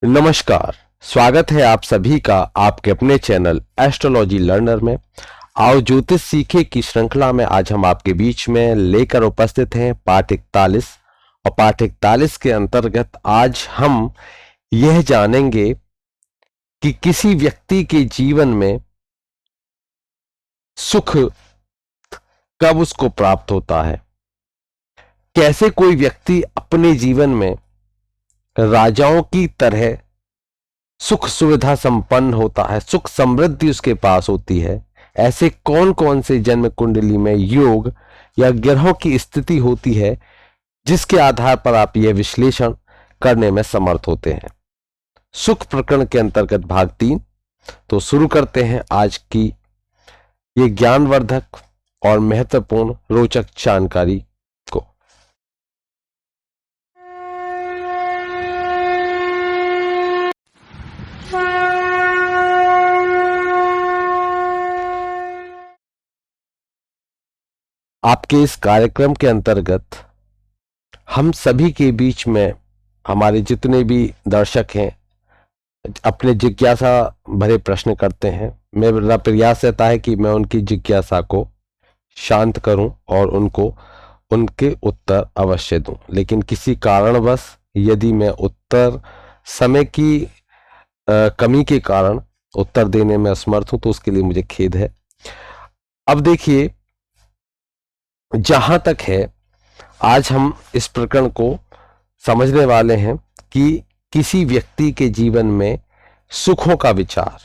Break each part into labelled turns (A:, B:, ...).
A: नमस्कार। स्वागत है आप सभी का आपके अपने चैनल एस्ट्रोलॉजी लर्नर में। आओ ज्योतिष सीखे की श्रृंखला में आज हम आपके बीच में लेकर उपस्थित हैं पाठ 41। और पाठ 41 के अंतर्गत आज हम यह जानेंगे कि किसी व्यक्ति के जीवन में सुख कब उसको प्राप्त होता है, कैसे कोई व्यक्ति अपने जीवन में राजाओं की तरह सुख सुविधा संपन्न होता है, सुख समृद्धि उसके पास होती है। ऐसे कौन कौन से जन्म कुंडली में योग या ग्रहों की स्थिति होती है जिसके आधार पर आप यह विश्लेषण करने में समर्थ होते हैं। सुख प्रकरण के अंतर्गत भाग 3। तो शुरू करते हैं आज की ये ज्ञानवर्धक और महत्वपूर्ण रोचक जानकारी को। आपके इस कार्यक्रम के अंतर्गत हम सभी के बीच में हमारे जितने भी दर्शक हैं अपने जिज्ञासा भरे प्रश्न करते हैं। मेरा प्रयास रहता है कि मैं उनकी जिज्ञासा को शांत करूं और उनको उनके उत्तर अवश्य दूं, लेकिन किसी कारणवश यदि मैं उत्तर समय की कमी के कारण उत्तर देने में असमर्थ हूं तो उसके लिए मुझे खेद है। अब देखिए, जहां तक है आज हम इस प्रकरण को समझने वाले हैं कि किसी व्यक्ति के जीवन में सुखों का विचार,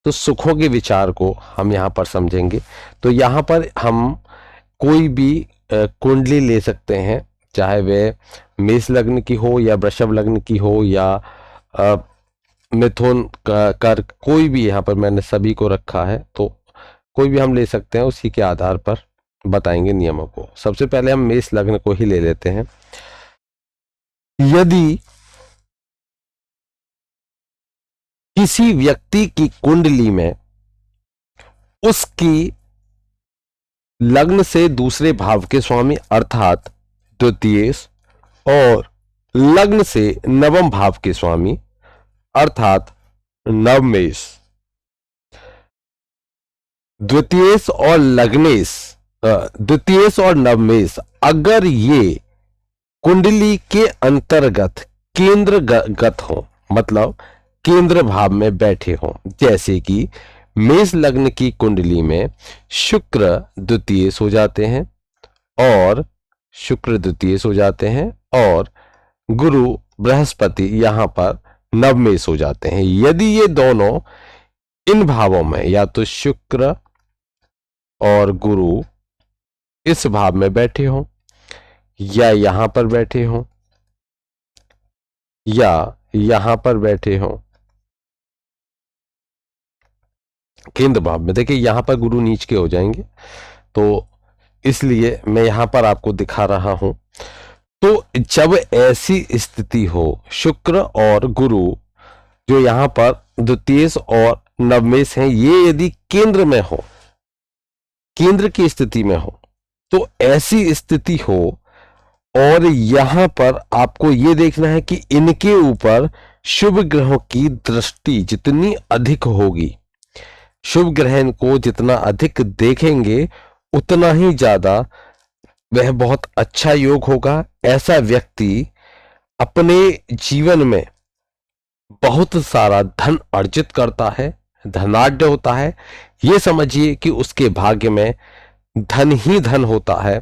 A: तो सुखों के विचार को हम यहां पर समझेंगे। तो यहां पर हम कोई भी कुंडली ले सकते हैं, चाहे वे मेष लग्न की हो या वृषभ लग्न की हो या मिथुन कर्क, कोई भी यहां पर मैंने सभी को रखा है, तो कोई भी हम ले सकते हैं। उसी के आधार पर बताएंगे नियमों को। सबसे पहले हम मेष लग्न को ही ले लेते हैं। यदि किसी व्यक्ति की कुंडली में उसकी लग्न से दूसरे भाव के स्वामी अर्थात द्वितीयेश और लग्न से नवम भाव के स्वामी अर्थात नवमेश, द्वितीयेश और लग्नेश, द्वितीयेश और नवमेश अगर ये कुंडली के अंतर्गत केंद्रगत हो, मतलब केंद्र भाव में बैठे हों, जैसे कि मेष लग्न की कुंडली में शुक्र द्वितीयेश हो जाते हैं और शुक्र द्वितीयेश हो जाते हैं और गुरु बृहस्पति यहां पर नवमेश हो जाते हैं। यदि ये दोनों इन भावों में या तो शुक्र और गुरु इस भाव में बैठे हों या यहां पर बैठे हों या यहां पर बैठे हों केंद्र भाव में, देखिए यहां पर गुरु नीच के हो जाएंगे तो इसलिए मैं यहां पर आपको दिखा रहा हूं। तो जब ऐसी स्थिति हो, शुक्र और गुरु जो यहां पर द्वितीयेश और नवमेश हैं, ये यदि केंद्र में हो, केंद्र की स्थिति में हो, तो ऐसी स्थिति हो और यहां पर आपको यह देखना है कि इनके ऊपर शुभ ग्रहों की दृष्टि जितनी अधिक होगी, शुभ ग्रहण को जितना अधिक देखेंगे उतना ही ज्यादा वह बहुत अच्छा योग होगा। ऐसा व्यक्ति अपने जीवन में बहुत सारा धन अर्जित करता है, धनाढ्य होता है। यह समझिए कि उसके भाग्य में धन ही धन होता है,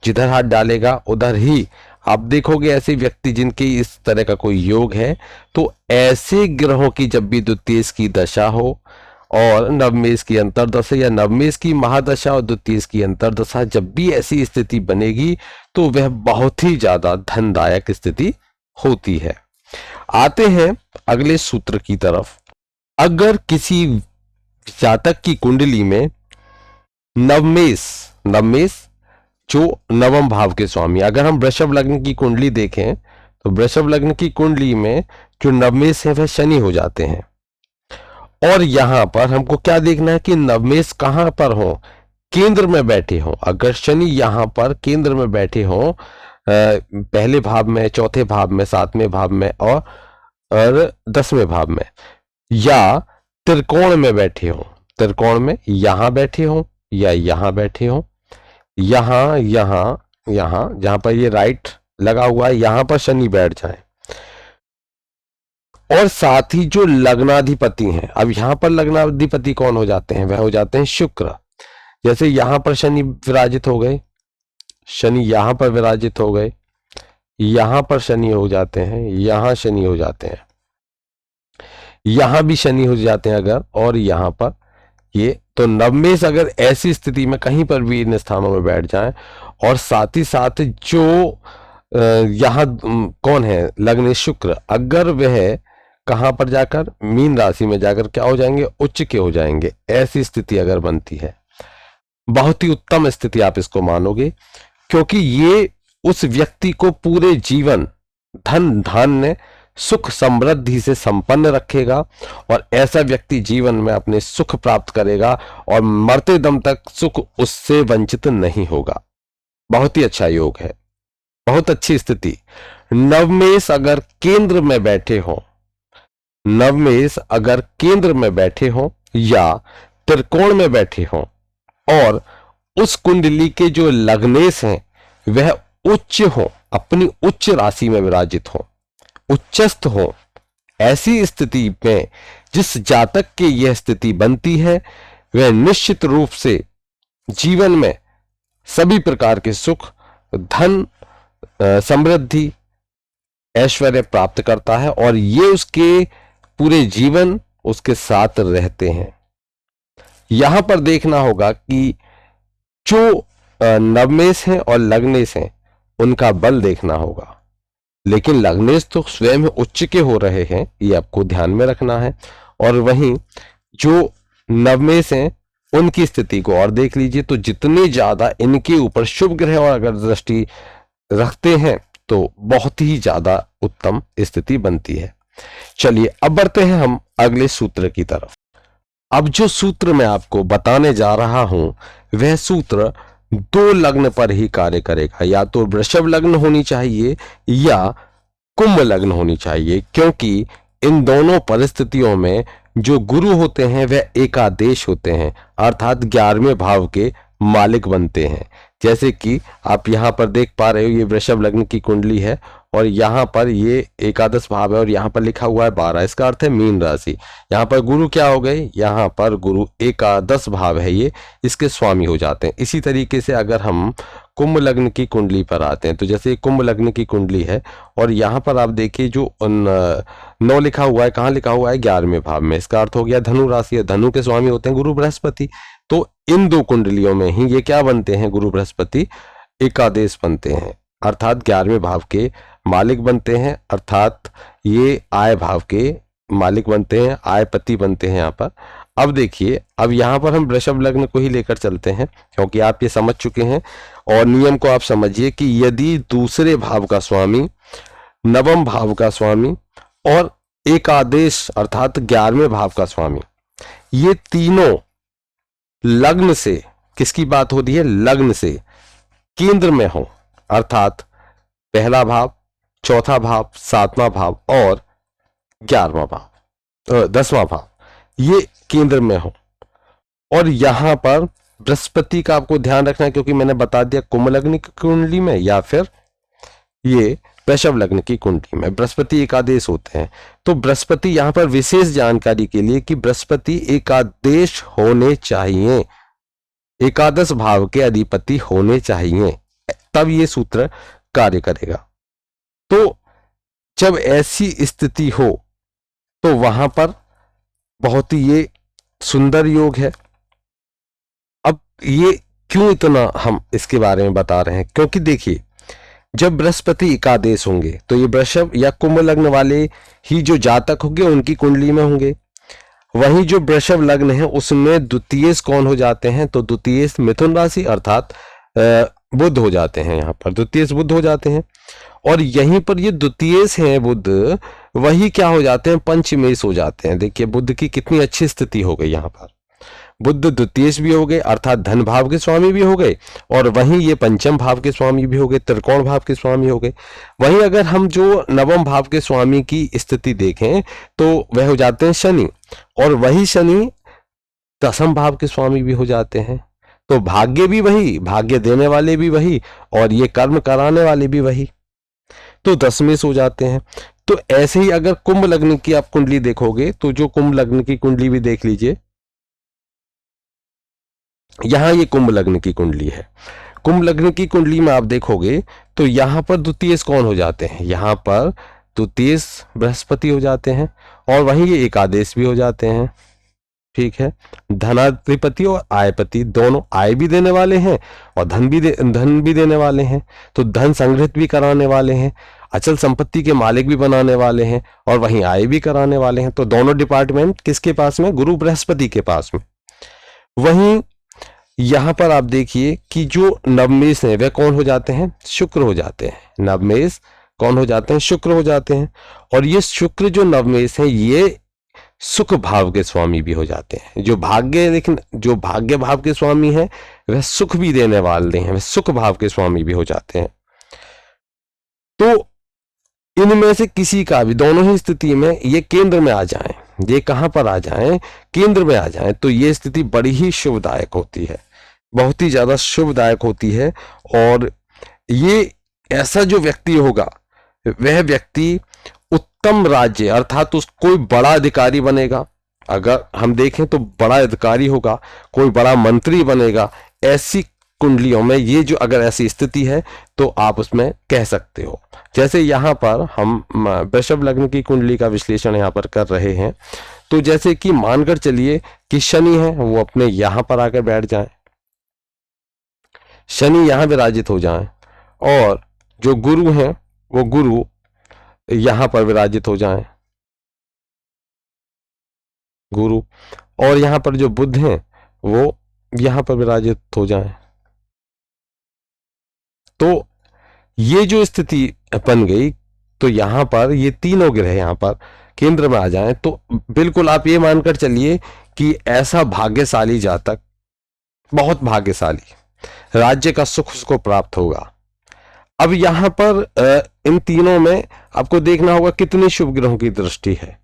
A: जिधर हाथ डालेगा उधर ही आप देखोगे ऐसे व्यक्ति जिनके इस तरह का कोई योग है। तो ऐसे ग्रहों की जब भी द्वितीयेश की दशा हो और नवमेश की अंतर्दशा या नवमेश की महादशा और द्वितीयेश की अंतर्दशा, जब भी ऐसी स्थिति बनेगी तो वह बहुत ही ज्यादा धनदायक स्थिति होती है। आते हैं अगले सूत्र की तरफ। अगर किसी जातक की कुंडली में नवमेश जो नवम भाव के स्वामी, अगर हम वृषभ लग्न की कुंडली देखें तो वृषभ लग्न की कुंडली में जो नवमेश है वह शनि हो जाते हैं। और यहां पर हमको क्या देखना है कि नवमेश कहां पर हो, केंद्र में बैठे हो। अगर शनि यहां पर केंद्र में बैठे हो, पहले भाव में, चौथे भाव में, सातवें भाव में और और 10वें भाव में, या त्रिकोण में बैठे हो, त्रिकोण में यहां बैठे हो या यहां बैठे हो, यहां यहां यहां जहां पर ये राइट लगा हुआ है यहां पर शनि बैठ जाए, और साथ ही जो लग्नाधिपति हैं, अब यहां पर लग्नाधिपति कौन हो जाते हैं, वह हो जाते हैं शुक्र। जैसे यहां पर शनि विराजित हो गए, शनि यहां पर विराजित हो गए, यहां पर शनि हो जाते हैं, यहां शनि हो जाते हैं, यहां भी शनि हो जाते हैं अगर, और यहां पर ये, तो नवमेश अगर ऐसी स्थिति में कहीं पर भी इन स्थानों में बैठ जाए, और साथ ही साथ जो यहां कौन है, लग्न शुक्र, अगर वह कहां पर जाकर, मीन राशि में जाकर क्या हो जाएंगे, उच्च के हो जाएंगे, ऐसी स्थिति अगर बनती है, बहुत ही उत्तम स्थिति आप इसको मानोगे, क्योंकि ये उस व्यक्ति को पूरे जीवन धन धान्य सुख समृद्धि से संपन्न रखेगा, और ऐसा व्यक्ति जीवन में अपने सुख प्राप्त करेगा और मरते दम तक सुख उससे वंचित नहीं होगा। बहुत ही अच्छा योग है, बहुत अच्छी स्थिति। नवमेश अगर केंद्र में बैठे हो, नवमेश अगर केंद्र में बैठे हो या त्रिकोण में बैठे हो, और उस कुंडली के जो लग्नेश हैं वह उच्च हो, अपनी उच्च राशि में विराजित हो, उच्चस्थ हो, ऐसी स्थिति में जिस जातक के यह स्थिति बनती है वह निश्चित रूप से जीवन में सभी प्रकार के सुख, धन, समृद्धि, ऐश्वर्य प्राप्त करता है, और ये उसके पूरे जीवन उसके साथ रहते हैं। यहां पर देखना होगा कि जो नवमेश हैं और लग्नेश हैं उनका बल देखना होगा, लेकिन लग्नेश तो स्वयं उच्च के हो रहे हैं, ये आपको ध्यान में रखना है, और वहीं जो नवमेश हैं उनकी स्थिति को और देख लीजिए, तो जितने ज्यादा इनके ऊपर शुभ ग्रह और अगर दृष्टि रखते हैं तो बहुत ही ज्यादा उत्तम स्थिति बनती है। चलिए अब बढ़ते हैं हम अगले सूत्र की तरफ। अब जो सूत्र मैं आपको बताने जा रहा हूं वह सूत्र 2 लग्न पर ही कार्य करेगा, या तो वृषभ लग्न होनी चाहिए या कुंभ लग्न होनी चाहिए, क्योंकि इन दोनों परिस्थितियों में जो गुरु होते हैं वह एकादेश होते हैं, अर्थात 11वें भाव के मालिक बनते हैं। जैसे कि आप यहां पर देख पा रहे हो, ये वृषभ लग्न की कुंडली है और यहां पर ये एकादश भाव है और यहां पर लिखा हुआ है 12, इसका अर्थ है मीन राशि। यहां पर गुरु क्या हो गए, यहां पर गुरु एकादश भाव है, ये इसके स्वामी हो जाते हैं। इसी तरीके से अगर हम कुंभ लग्न की कुंडली पर आते हैं, तो जैसे कुंभ लग्न की कुंडली है और यहां पर आप देखिए जो 9 लिखा हुआ है, कहाँ लिखा हुआ है, 11वें भाव में, इसका अर्थ हो गया धनु राशि है, धनु के स्वामी होते हैं गुरु बृहस्पति। तो इन 2 कुंडलियों में ही ये क्या बनते हैं, गुरु बृहस्पति एकादेश बनते हैं, अर्थात 11वें भाव के मालिक बनते हैं, अर्थात ये आय भाव के मालिक बनते हैं, आयपति बनते हैं यहाँ पर। अब देखिए, अब यहाँ पर हम वृषभ लग्न को ही लेकर चलते हैं, क्योंकि आप ये समझ चुके हैं और नियम को आप समझिए कि यदि दूसरे भाव का स्वामी, नवम भाव का स्वामी और एकादेश अर्थात 11वें भाव का स्वामी, ये तीनों लग्न से, किसकी बात होती है, लग्न से केंद्र में हो, अर्थात पहला भाव, चौथा भाव, 7वां भाव और 11वां भाव, 10वां भाव, ये केंद्र में हो। और यहां पर बृहस्पति का आपको ध्यान रखना है, क्योंकि मैंने बता दिया कुंभ लग्न की कुंडली में या फिर ये वृषभ लग्न की कुंडली में बृहस्पति एकादेश होते हैं। तो बृहस्पति यहां पर विशेष जानकारी के लिए कि बृहस्पति एकादेश होने चाहिए, एकादश भाव के अधिपति होने चाहिए, तब ये सूत्र कार्य करेगा। तो जब ऐसी स्थिति हो तो वहां पर बहुत ही ये सुंदर योग है। अब ये क्यों इतना हम इसके बारे में बता रहे हैं, क्योंकि देखिए जब बृहस्पति एकादेश होंगे तो ये वृषभ या कुंभ लग्न वाले ही जो जातक होंगे उनकी कुंडली में होंगे। वहीं जो वृषभ लग्न है उसमें द्वितीयेश कौन हो जाते हैं, तो द्वितीयेश मिथुन राशि अर्थात बुध हो जाते हैं, यहाँ पर द्वितीयेश बुध हो जाते हैं। और यहीं पर ये द्वितीयेश हैं बुध, वही क्या हो जाते हैं, पंचमेश हो जाते हैं। देखिए बुध की कितनी अच्छी स्थिति हो गई, यहाँ पर बुध द्वितीयेश भी हो गए अर्थात धन भाव के स्वामी भी हो गए, और वहीं ये पंचम भाव के स्वामी भी हो गए, त्रिकोण भाव के स्वामी हो गए। वहीं अगर हम जो नवम भाव के स्वामी की स्थिति देखें तो वह हो जाते हैं शनि, और वही शनि दसम भाव के स्वामी भी हो जाते हैं। तो भाग्य भी वही, भाग्य देने वाले भी वही, और ये कर्म कराने वाले भी वही, तो दसमेश हो जाते हैं। तो ऐसे ही अगर कुंभ लग्न की आप कुंडली देखोगे तो जो कुंभ लग्न की कुंडली भी देख लीजिए, यहां ये कुंभ लग्न की कुंडली है। कुंभ लग्न की कुंडली में आप देखोगे तो यहां पर द्वितीयेश कौन हो जाते हैं, यहां पर द्वितीयेश बृहस्पति हो जाते हैं, और वहीं ये एकादश भी हो जाते हैं। ठीक है, धनाधिपति और आयपति दोनों आय भी देने वाले हैं और धन भी देने वाले हैं, तो धन संग्रहित भी कराने वाले हैं, अचल संपत्ति के मालिक भी बनाने वाले हैं, और वहीं आय भी कराने वाले हैं। तो दोनों डिपार्टमेंट किसके पास में, गुरु बृहस्पति के पास में। वहीं यहां पर आप देखिए कि जो नवमेश है वह कौन हो जाते हैं, शुक्र हो जाते हैं। नवमेश कौन हो जाते हैं, शुक्र हो जाते हैं, और ये शुक्र जो नवमेश है ये सुख भाव के स्वामी भी हो जाते हैं। जो भाग्य, लेकिन जो भाग्य भाव के स्वामी हैं वह सुख भी देने वाले हैं, वह सुख भाव के स्वामी भी हो जाते हैं। तो इनमें से किसी का भी, दोनों ही स्थिति में ये केंद्र में आ जाएं, ये कहां पर आ जाएं, केंद्र में आ जाएं, तो ये स्थिति बड़ी ही शुभदायक होती है, बहुत ही ज्यादा शुभदायक होती है। और ये ऐसा जो व्यक्ति होगा वह व्यक्ति उत्तम राज्य अर्थात उस कोई बड़ा अधिकारी बनेगा। अगर हम देखें तो बड़ा अधिकारी होगा, कोई बड़ा मंत्री बनेगा। ऐसी कुंडलियों में ये जो अगर ऐसी स्थिति है तो आप उसमें कह सकते हो। जैसे यहाँ पर हम वृषभ लग्न की कुंडली का विश्लेषण यहाँ पर कर रहे हैं, तो जैसे कि मानकर चलिए कि शनि है वो अपने यहाँ पर आकर बैठ जाए, शनि यहाँ विराजित हो जाए, और जो गुरु हैं वो गुरु यहां पर विराजित हो जाएं, गुरु, और यहां पर जो बुध हैं वो यहां पर विराजित हो जाएं। तो ये जो स्थिति बन गई, तो यहां पर ये तीनों ग्रह यहां पर केंद्र में आ जाएं, तो बिल्कुल आप ये मानकर चलिए कि ऐसा भाग्यशाली जातक, बहुत भाग्यशाली, राज्य का सुख उसको प्राप्त होगा। अब यहां पर इन तीनों में आपको देखना होगा कितने शुभ ग्रहों की दृष्टि है।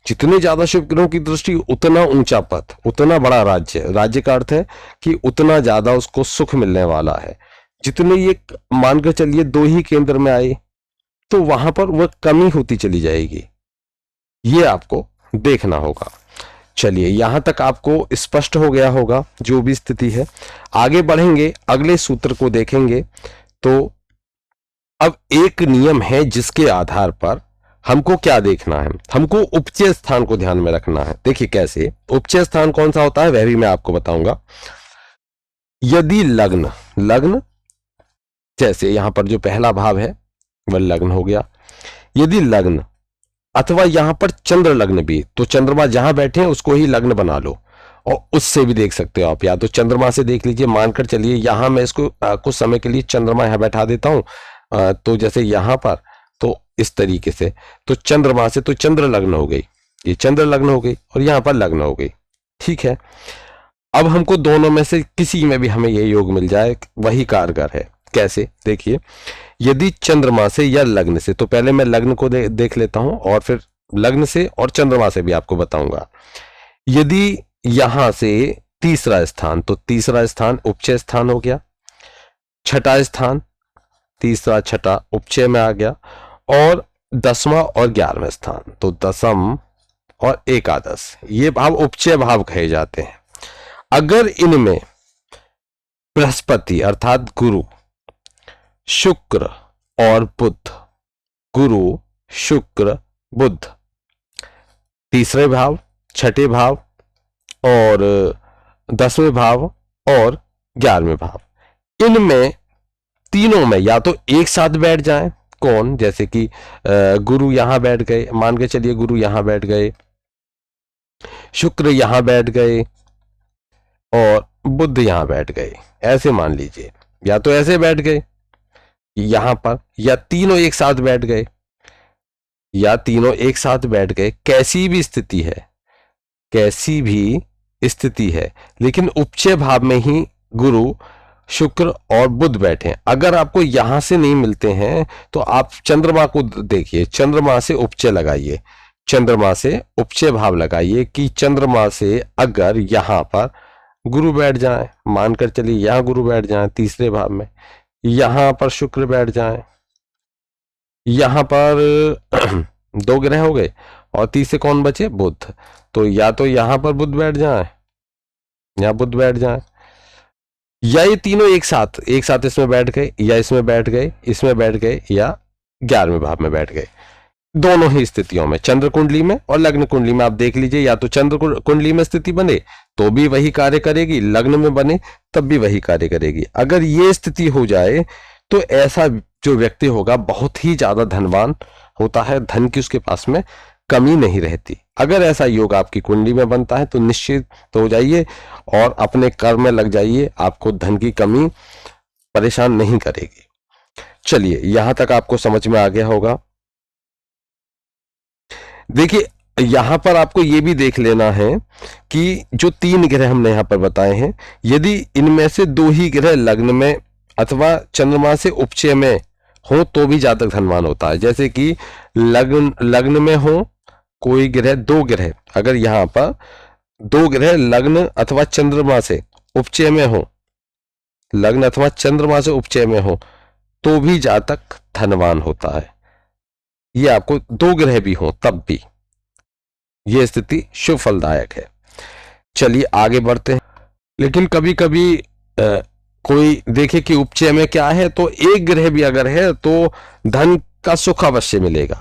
A: जितने ज्यादा शुभ ग्रहों की दृष्टि उतना ऊंचा पद, उतना बड़ा राज्य, राज्य का अर्थ है कि उतना ज्यादा उसको सुख मिलने वाला है। जितने ये मानकर चलिए दो ही केंद्र में आए तो वहां पर वह कमी होती चली जाएगी, ये आपको देखना होगा। चलिए यहां तक आपको स्पष्ट हो गया होगा जो भी स्थिति है। आगे बढ़ेंगे, अगले सूत्र को देखेंगे। तो अब एक नियम है जिसके आधार पर हमको क्या देखना है, हमको उपचय स्थान को ध्यान में रखना है। देखिए कैसे, उपचय स्थान कौन सा होता है वह भी मैं आपको बताऊंगा। यदि लग्न, लग्न जैसे यहां पर जो पहला भाव है वह लग्न हो गया, यदि लग्न अथवा यहां पर चंद्र लग्न भी, तो चंद्रमा जहां बैठे हैं उसको ही लग्न बना लो, और उससे भी देख सकते हो आप, या तो चंद्रमा से देख लीजिए। मानकर चलिए यहां मैं इसको कुछ समय के लिए चंद्रमा यहां बैठा देता हूं, तो जैसे यहां पर, तो इस तरीके से, तो चंद्रमा से तो चंद्र लग्न हो गई, ये चंद्र लग्न हो गई, और यहां पर लग्न हो गई। ठीक है, अब हमको दोनों में से किसी में भी हमें ये योग मिल जाए वही कारगर है। कैसे, देखिए, यदि चंद्रमा से या लग्न से, तो पहले मैं लग्न को देख लेता हूं और फिर लग्न से और चंद्रमा से भी आपको बताऊंगा। यदि यहां से तीसरा स्थान, तो तीसरा स्थान उपचय स्थान हो गया, छठा स्थान, तीसरा छठा उपचय में आ गया, और 10वां और 11वां स्थान, तो दसम और एकादश, ये भाव उपचय भाव कहे जाते हैं। अगर इनमें बृहस्पति अर्थात गुरु, शुक्र और बुध, गुरु शुक्र बुध, तीसरे भाव, छठे भाव और 10वें भाव और 11वें भाव, इनमें तीनों में या तो एक साथ बैठ जाएं, कौन, जैसे कि गुरु यहां बैठ गए, मान के चलिए गुरु यहां बैठ गए, शुक्र यहां बैठ गए और बुध यहां बैठ गए, ऐसे मान लीजिए, या तो ऐसे बैठ गए यहां पर, या तीनों एक साथ बैठ गए, या तीनों एक साथ बैठ गए। कैसी भी स्थिति है, कैसी भी स्थिति है, लेकिन उपचय भाव में ही गुरु, शुक्र और बुध बैठे हैं। अगर आपको यहां से नहीं मिलते हैं तो आप चंद्रमा को देखिए, चंद्रमा से उपचय लगाइए, चंद्रमा से उपचय भाव लगाइए कि चंद्रमा से अगर यहां पर गुरु बैठ जाए, मानकर चलिए यहां गुरु बैठ जाए तीसरे भाव में, यहां पर शुक्र बैठ जाए, यहां पर दो ग्रह हो गए और तीसरे कौन बचे, बुध। तो या तो यहां पर बुध बैठ जाए, यहां बुध बैठ जाए, या ये तीनों एक साथ इसमें बैठ गए, या इसमें बैठ गए, इसमें बैठ गए, या 11वें भाव में बैठ गए। दोनों ही स्थितियों में, चंद्र कुंडली में और लग्न कुंडली में आप देख लीजिए, या तो चंद्र कुंडली में स्थिति बने तो भी वही कार्य करेगी, लग्न में बने तब भी वही कार्य करेगी। अगर ये स्थिति हो जाए तो ऐसा जो व्यक्ति होगा बहुत ही ज्यादा धनवान होता है, धन की उसके पास में कमी नहीं रहती। अगर ऐसा योग आपकी कुंडली में बनता है तो निश्चित हो जाइए और अपने कर्म में लग जाइए, आपको धन की कमी परेशान नहीं करेगी। चलिए, यहां तक आपको समझ में आ गया होगा। देखिए, यहां पर आपको यह भी देख लेना है कि जो 3 ग्रह हमने यहां पर बताए हैं, यदि इनमें से 2 ही ग्रह लग्न में अथवा चंद्रमा से उपचय में हो तो भी जातक धनवान होता है। जैसे कि लग्न में हो कोई ग्रह, 2 ग्रह, अगर यहां पर 2 ग्रह लग्न अथवा चंद्रमा से उपचय में हो, लग्न अथवा चंद्रमा से उपचय में हो तो भी जातक धनवान होता है। ये आपको 2 ग्रह भी हो तब भी यह स्थिति शुभ फलदायक है। चलिए आगे बढ़ते हैं। लेकिन कभी कभी कोई देखे कि उपचय में क्या है, तो 1 ग्रह भी अगर है तो धन का सुख अवश्य मिलेगा,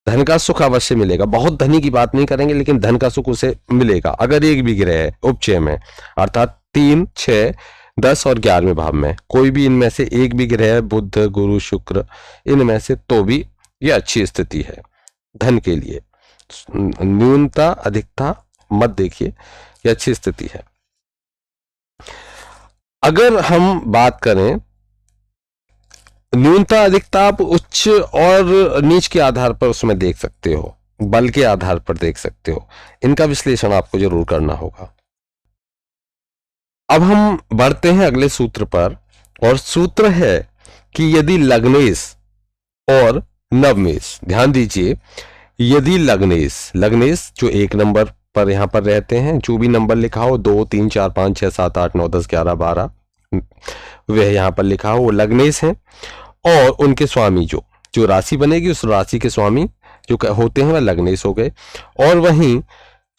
A: धन का सुख अवश्य मिलेगा। बहुत धनी की बात नहीं करेंगे, लेकिन धन का सुख उसे मिलेगा अगर 1 भी ग्रह है उपचय में, अर्थात 3, 6, 10 और 11वें भाव में कोई भी इनमें से 1 भी ग्रह है, बुध, गुरु, शुक्र, इनमें से, तो भी यह अच्छी स्थिति है धन के लिए। न्यूनता अधिकता मत देखिए, यह अच्छी स्थिति है। अगर हम बात करें न्यूनता अधिकता, आप उच्च और नीच के आधार पर उसमें देख सकते हो, बल के आधार पर देख सकते हो, इनका विश्लेषण आपको जरूर करना होगा। अब हम बढ़ते हैं अगले सूत्र पर, और सूत्र है कि यदि लग्नेश और नवमेश, ध्यान दीजिए, यदि लग्नेश जो 1 नंबर पर यहां पर रहते हैं, जो भी नंबर लिखा हो 2, 3, 4, 5, 6, 7, 8, 9, 10, 11, 12 वह यहां पर लिखा हो, वो लग्नेश हैं। और उनके स्वामी जो राशि बनेगी, उस राशि के स्वामी जो होते हैं वह लग्नेश हो गए। और वहीं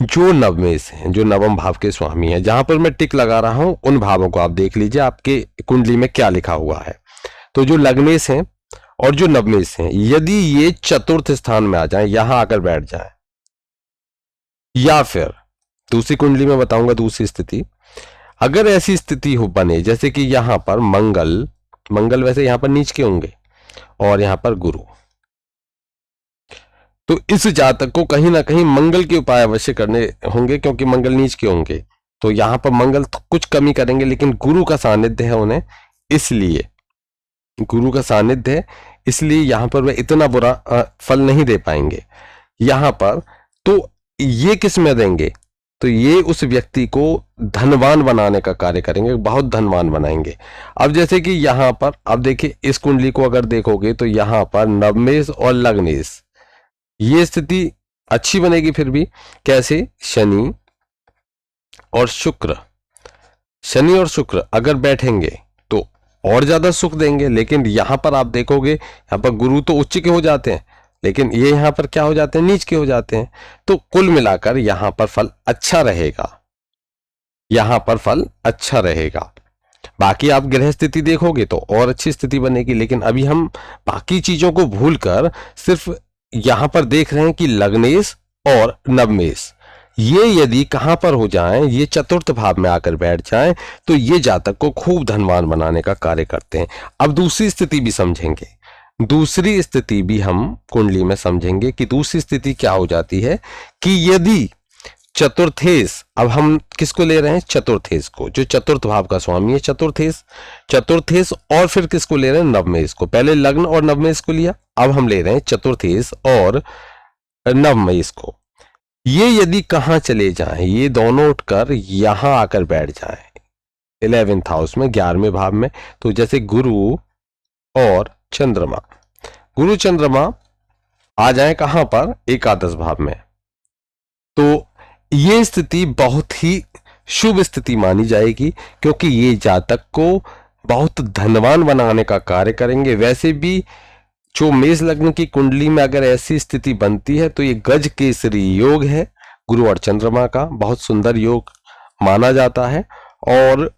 A: जो नवमेश हैं, जो नवम भाव के स्वामी हैं, जहां पर मैं टिक लगा रहा हूं उन भावों को आप देख लीजिए आपके कुंडली में क्या लिखा हुआ है। तो जो लग्नेश हैं और जो नवमेश हैं, यदि ये चतुर्थ स्थान में आ जाएं, यहां आकर बैठ जाएं, या फिर दूसरी कुंडली में बताऊंगा दूसरी स्थिति, अगर ऐसी स्थिति हो बने जैसे कि यहां पर मंगल वैसे यहां पर नीच के होंगे और यहां पर गुरु, तो इस जातक को कहीं ना कहीं मंगल के उपाय अवश्य करने होंगे, क्योंकि मंगल नीच के होंगे तो यहां पर मंगल कुछ कमी करेंगे, लेकिन गुरु का सानिध्य है उन्हें, इसलिए गुरु का सानिध्य है, इसलिए यहां पर वे इतना बुरा फल नहीं दे पाएंगे यहां पर। तो ये किस में देंगे, तो ये उस व्यक्ति को धनवान बनाने का कार्य करेंगे, बहुत धनवान बनाएंगे। अब जैसे कि यहां पर अब देखिए, इस कुंडली को अगर देखोगे तो यहां पर नवमेश और लग्नेश, ये स्थिति अच्छी बनेगी। फिर भी कैसे, शनि और शुक्र अगर बैठेंगे तो और ज्यादा सुख देंगे। लेकिन यहां पर आप देखोगे, यहां पर गुरु तो उच्च के हो जाते हैं, लेकिन ये यहां पर क्या हो जाते हैं, नीच के हो जाते हैं। तो कुल मिलाकर यहां पर फल अच्छा रहेगा, यहां पर फल अच्छा रहेगा। बाकी आप ग्रह स्थिति देखोगे तो और अच्छी स्थिति बनेगी। लेकिन अभी हम बाकी चीजों को भूलकर सिर्फ यहां पर देख रहे हैं कि लग्नेश और नवमेश ये यदि कहां पर हो जाएं, ये चतुर्थ भाव में आकर बैठ जाएं, तो ये जातक को खूब धनवान बनाने का कार्य करते हैं। अब दूसरी स्थिति भी समझेंगे, दूसरी स्थिति भी हम कुंडली में समझेंगे कि दूसरी स्थिति क्या हो जाती है कि यदि चतुर्थेश, अब हम किसको ले रहे हैं, चतुर्थेश को, जो चतुर्थ भाव का स्वामी है चतुर्थेश, और फिर किसको ले रहे हैं, नवमेश को। पहले लग्न और नवमेश को लिया, अब हम ले रहे हैं चतुर्थेश और नवमेश को। ये यदि कहां चले जाएं, ये दोनों उठकर यहां आकर बैठ जाएं 11th हाउस में, 11वें भाव में, तो जैसे गुरु और चंद्रमा, गुरु चंद्रमा आ जाए कहां पर, एकादश भाव में, तो ये स्थिति बहुत ही शुभ स्थिति मानी जाएगी, क्योंकि ये जातक को बहुत धनवान बनाने का कार्य करेंगे। वैसे भी जो मेष लग्न की कुंडली में अगर ऐसी स्थिति बनती है तो ये गज केसरी योग है, गुरु और चंद्रमा का बहुत सुंदर योग माना जाता है। और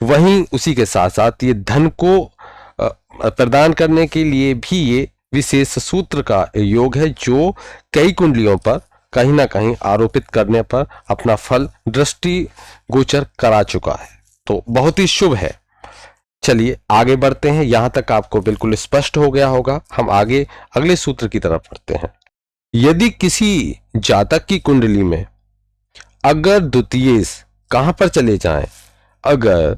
A: वहीं उसी के साथ साथ ये धन को प्रदान करने के लिए भी ये विशेष सूत्र का योग है, जो कई कुंडलियों पर कहीं ना कहीं आरोपित करने पर अपना फल दृष्टि गोचर करा चुका है, तो बहुत ही शुभ है। चलिए आगे बढ़ते हैं, यहां तक आपको बिल्कुल स्पष्ट हो गया होगा। हम आगे अगले सूत्र की तरफ बढ़ते हैं। यदि किसी जातक की कुंडली में अगर द्वितीयेश कहां पर चले जाएं, अगर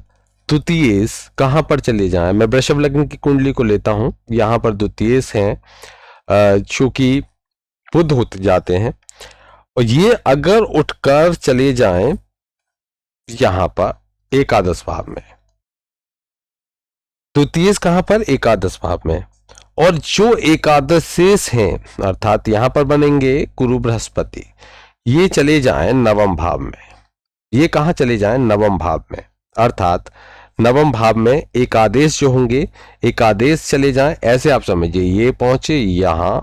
A: द्वितीयेश कहां पर चले जाएं, मैं वृषभ लग्न की कुंडली को लेता हूं, यहां पर द्वितीयेश हैं चूंकि बुध होते जाते हैं, और ये अगर उठकर चले जाएं यहां पर एकादश भाव में, द्वितीयेश कहां पर, एकादश भाव में, और जो एकादश शेष हैं अर्थात यहां पर बनेंगे गुरु बृहस्पति, ये चले जाएं नवम भाव में। ये कहां चले जाएं, नवम भाव में, अर्थात नवम भाव में एकादेश जो होंगे, एकादेश चले जाएं, ऐसे आप समझिए ये पहुंचे यहां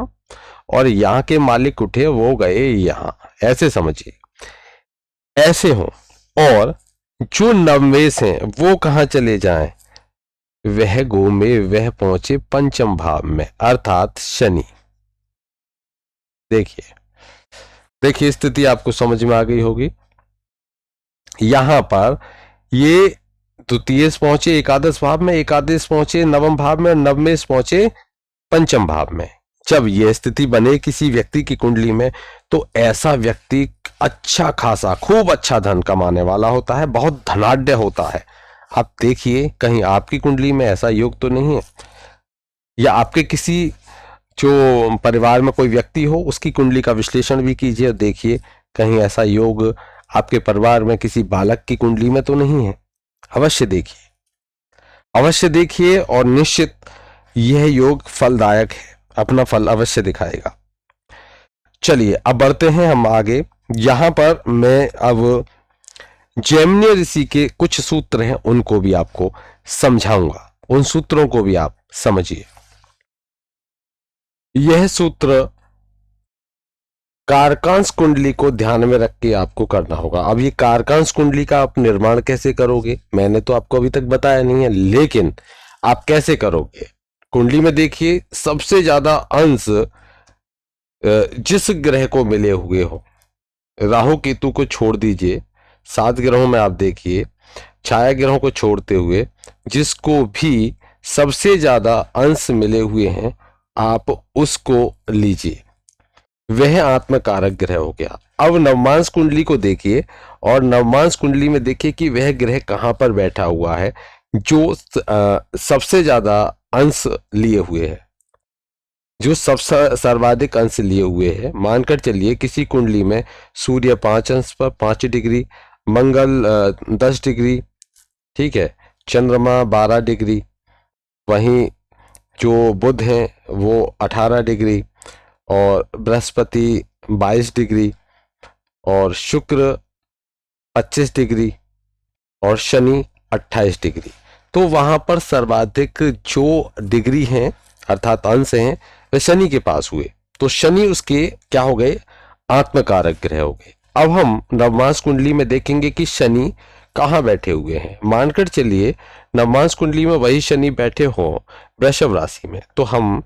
A: और यहां के मालिक उठे वो गए यहां, ऐसे समझिए, ऐसे हो। और जो नवमेश हैं वो कहां चले जाएं, वह गो में वह पहुंचे पंचम भाव में, अर्थात शनि। देखिए देखिए स्थिति आपको समझ में आ गई होगी। यहां पर ये द्वितीयेश पहुंचे एकादश भाव में, एकादश पहुंचे नवम भाव में, और नवमेश पहुंचे पंचम भाव में। जब यह स्थिति बने किसी व्यक्ति की कुंडली में, तो ऐसा व्यक्ति अच्छा खासा खूब अच्छा धन कमाने वाला होता है, बहुत धनाढ्य होता है। आप देखिए कहीं आपकी कुंडली में ऐसा योग तो नहीं है, या आपके किसी जो परिवार में कोई व्यक्ति हो उसकी कुंडली का विश्लेषण भी कीजिए और देखिए कहीं ऐसा योग आपके परिवार में किसी बालक की कुंडली में तो नहीं है। अवश्य देखिए, अवश्य देखिए, और निश्चित यह योग फलदायक है, अपना फल अवश्य दिखाएगा। चलिए अब बढ़ते हैं हम आगे। यहां पर मैं अब जैमिनी ऋषि के कुछ सूत्र हैं उनको भी आपको समझाऊंगा, उन सूत्रों को भी आप समझिए। यह सूत्र कारकांश कुंडली को ध्यान में रख के आपको करना होगा। अब ये कारकांश कुंडली का आप निर्माण कैसे करोगे, मैंने तो आपको अभी तक बताया नहीं है, लेकिन आप कैसे करोगे। कुंडली में देखिए सबसे ज्यादा अंश जिस ग्रह को मिले हुए हो, राहु केतु को छोड़ दीजिए, 7 ग्रहों में आप देखिए छाया ग्रहों को छोड़ते हुए जिसको भी सबसे ज्यादा अंश मिले हुए हैं आप उसको लीजिए, वह आत्मकारक ग्रह हो गया। अब नवमांश कुंडली को देखिए और नवमांश कुंडली में देखिए कि वह ग्रह कहां पर बैठा हुआ है जो सबसे ज्यादा अंश लिए हुए है, जो सबसे सर्वाधिक अंश लिए हुए है। मानकर चलिए किसी कुंडली में सूर्य 5 अंश पर 5 डिग्री, मंगल 10 डिग्री, ठीक है, चंद्रमा 12 डिग्री, वहीं जो बुध हैं वो 18 डिग्री, और बृहस्पति 22 डिग्री, और शुक्र 25 डिग्री, और शनि 28 डिग्री। तो वहां पर सर्वाधिक जो डिग्री हैं अर्थात अंश हैं वे शनि के पास हुए, तो शनि उसके क्या हो गए, आत्मकारक ग्रह हो गए। अब हम नवमांश कुंडली में देखेंगे कि शनि कहाँ बैठे हुए हैं। मानकर चलिए नवमांश कुंडली में वही शनि बैठे हो वृषभ राशि में, तो हम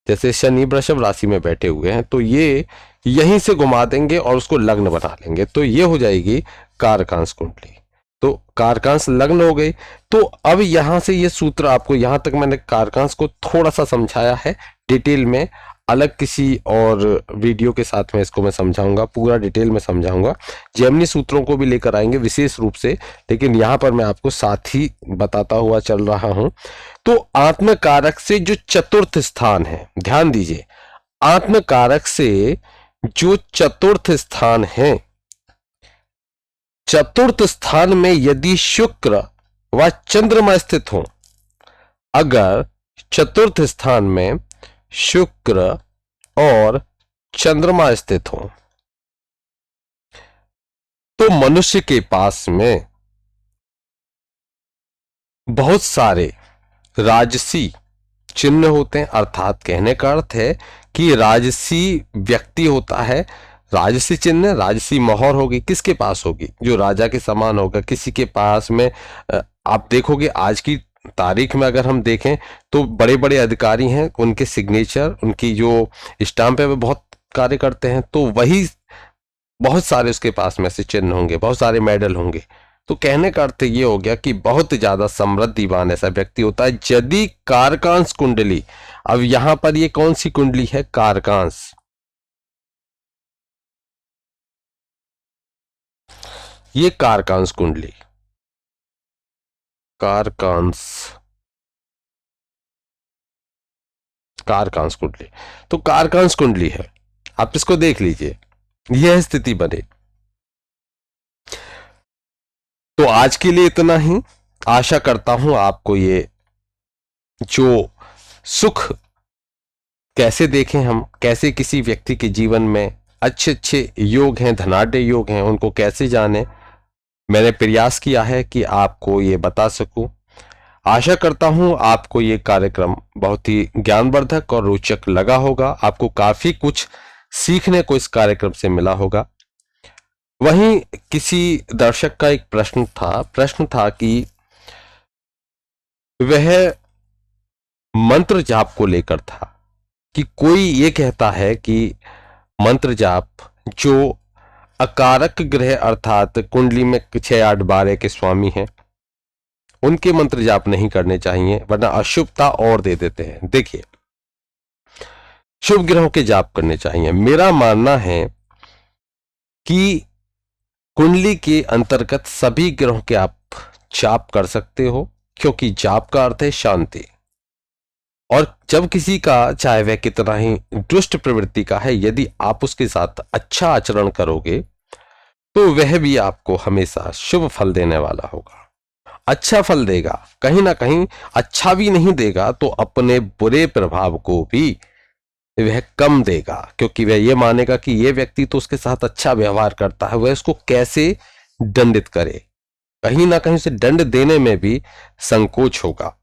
A: जैसे शनि वृषभ राशि में बैठे हुए हैं तो ये यहीं से घुमा देंगे और उसको लग्न बना लेंगे, तो ये हो जाएगी कारकांश कुंडली। तो कारकांश लग्न हो गई। तो अब यहां से ये सूत्र आपको, यहां तक मैंने कारकांश को थोड़ा सा समझाया है डिटेल में, अलग किसी और वीडियो के साथ में इसको मैं समझाऊंगा, पूरा डिटेल में समझाऊंगा। जैमिनी सूत्रों को भी लेकर आएंगे विशेष रूप से, लेकिन यहां पर मैं आपको साथ ही बताता हुआ चल रहा हूं। तो आत्मकारक से जो चतुर्थ स्थान है, ध्यान दीजिए, आत्मकारक से जो चतुर्थ स्थान है, चतुर्थ स्थान में यदि शुक्र व चंद्रमा स्थित हो, अगर चतुर्थ स्थान में शुक्र और चंद्रमा स्थित हो तो मनुष्य के पास में बहुत सारे राजसी चिन्ह होते हैं। अर्थात कहने का अर्थ है कि राजसी व्यक्ति होता है, राजसी चिन्ह, राजसी मोहर होगी, किसके पास होगी? जो राजा के समान होगा। किसी के पास में आप देखोगे आज की तारीख में अगर हम देखें तो बड़े बड़े अधिकारी हैं, उनके सिग्नेचर, उनकी जो स्टाम्प है वो बहुत कार्य करते हैं, तो वही बहुत सारे उसके पास में से चिन्ह होंगे, बहुत सारे मेडल होंगे। तो कहने का अर्थ ये हो गया कि बहुत ज्यादा समृद्धिवान ऐसा व्यक्ति होता है यदि कारकांश कुंडली, अब यहां पर ये कौन सी कुंडली है? कारकांश। ये कारकांश कुंडली, कारकांश, कारकांश कुंडली, तो कारकांश कुंडली है, आप इसको देख लीजिए, यह स्थिति बने। तो आज के लिए इतना ही। आशा करता हूं आपको ये जो सुख कैसे देखें हम, कैसे किसी व्यक्ति के जीवन में अच्छे अच्छे योग हैं, धनाढ्य योग हैं, उनको कैसे जाने, मैंने प्रयास किया है कि आपको ये बता सकूं। आशा करता हूं आपको ये कार्यक्रम बहुत ही ज्ञानवर्धक और रोचक लगा होगा, आपको काफी कुछ सीखने को इस कार्यक्रम से मिला होगा। वहीं किसी दर्शक का एक प्रश्न था कि वह मंत्र जाप को लेकर था कि कोई ये कहता है कि मंत्र जाप जो अकारक ग्रह अर्थात कुंडली में 6, 8, 12 के स्वामी हैं उनके मंत्र जाप नहीं करने चाहिए, वरना अशुभता और दे देते हैं। देखिए, शुभ ग्रहों के जाप करने चाहिए। मेरा मानना है कि कुंडली के अंतर्गत सभी ग्रहों के आप जाप कर सकते हो, क्योंकि जाप का अर्थ है शांति। और जब किसी का, चाहे वह कितना ही दुष्ट प्रवृत्ति का है, यदि आप उसके साथ अच्छा आचरण करोगे तो वह भी आपको हमेशा शुभ फल देने वाला होगा, अच्छा फल देगा। कहीं ना कहीं अच्छा भी नहीं देगा तो अपने बुरे प्रभाव को भी वह कम देगा, क्योंकि वह यह मानेगा कि यह व्यक्ति तो उसके साथ अच्छा व्यवहार करता है, वह उसको कैसे दंडित करे। कहीं ना कहीं उसे दंड देने में भी संकोच होगा।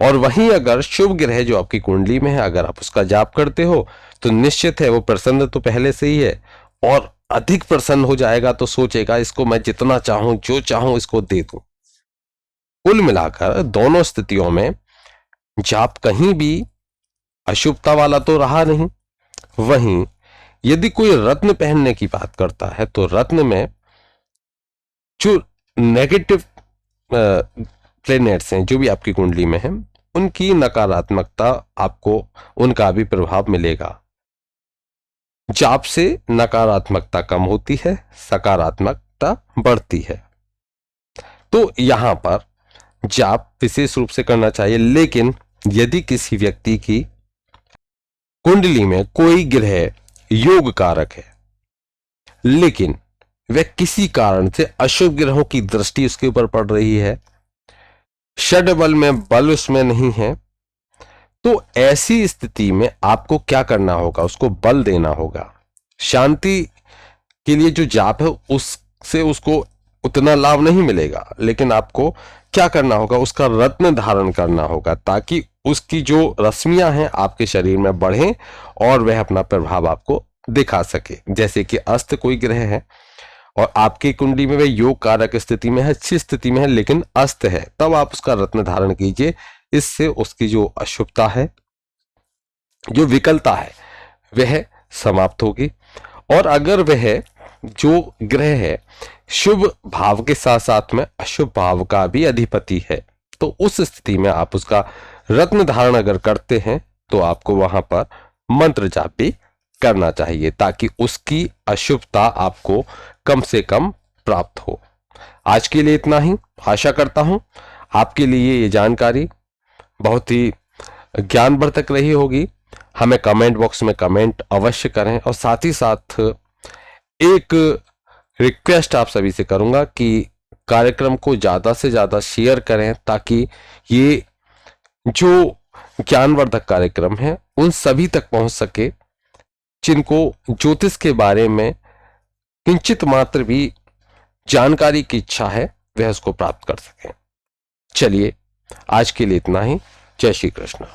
A: और वहीं अगर शुभ ग्रह जो आपकी कुंडली में है, अगर आप उसका जाप करते हो तो निश्चित है वो प्रसन्न तो पहले से ही है, और अधिक प्रसन्न हो जाएगा तो सोचेगा इसको मैं जितना चाहूं, जो चाहूं इसको दे दूं। कुल मिलाकर दोनों स्थितियों में जाप कहीं भी अशुभता वाला तो रहा नहीं। वहीं यदि कोई रत्न पहनने की बात करता है तो रत्न में जो नेगेटिव प्लेनेट्स हैं जो भी आपकी कुंडली में हैं, उनकी नकारात्मकता आपको, उनका भी प्रभाव मिलेगा। जाप से नकारात्मकता कम होती है, सकारात्मकता बढ़ती है। तो यहां पर जाप विशेष रूप से करना चाहिए। लेकिन यदि किसी व्यक्ति की कुंडली में कोई ग्रह योग कारक है, लेकिन वह किसी कारण से अशुभ ग्रहों की दृष्टि उसके ऊपर पड़ रही है, षड बल में बल उसमें नहीं है, तो ऐसी स्थिति में आपको क्या करना होगा? उसको बल देना होगा। शांति के लिए जो जाप है उससे उसको उतना लाभ नहीं मिलेगा, लेकिन आपको क्या करना होगा? उसका रत्न धारण करना होगा, ताकि उसकी जो रश्मियां हैं आपके शरीर में बढ़ें और वह अपना प्रभाव आपको दिखा सके। जैसे कि अस्त कोई ग्रह है और आपकी कुंडली में वह योग कारक स्थिति में है, अच्छी स्थिति में है, लेकिन अस्त है, तब आप उसका रत्न धारण कीजिए। इससे उसकी जो अशुभता है, जो विकलता है, वह समाप्त होगी। और अगर वह जो ग्रह है शुभ भाव के साथ साथ में अशुभ भाव का भी अधिपति है, तो उस स्थिति में आप उसका रत्न धारण अगर करते हैं तो आपको वहां पर मंत्र जाप भी करना चाहिए, ताकि उसकी अशुभता आपको कम से कम प्राप्त हो। आज के लिए इतना ही। आशा करता हूं आपके लिए ये जानकारी बहुत ही ज्ञानवर्धक रही होगी। हमें कमेंट बॉक्स में कमेंट अवश्य करें। और साथ ही साथ एक रिक्वेस्ट आप सभी से करूंगा कि कार्यक्रम को ज्यादा से ज्यादा शेयर करें, ताकि ये जो ज्ञानवर्धक कार्यक्रम है उन सभी तक पहुंच सके जिनको ज्योतिष के बारे में किंचित मात्र भी जानकारी की इच्छा है, वह उसको प्राप्त कर सकें। चलिए आज के लिए इतना ही। जय श्री कृष्ण।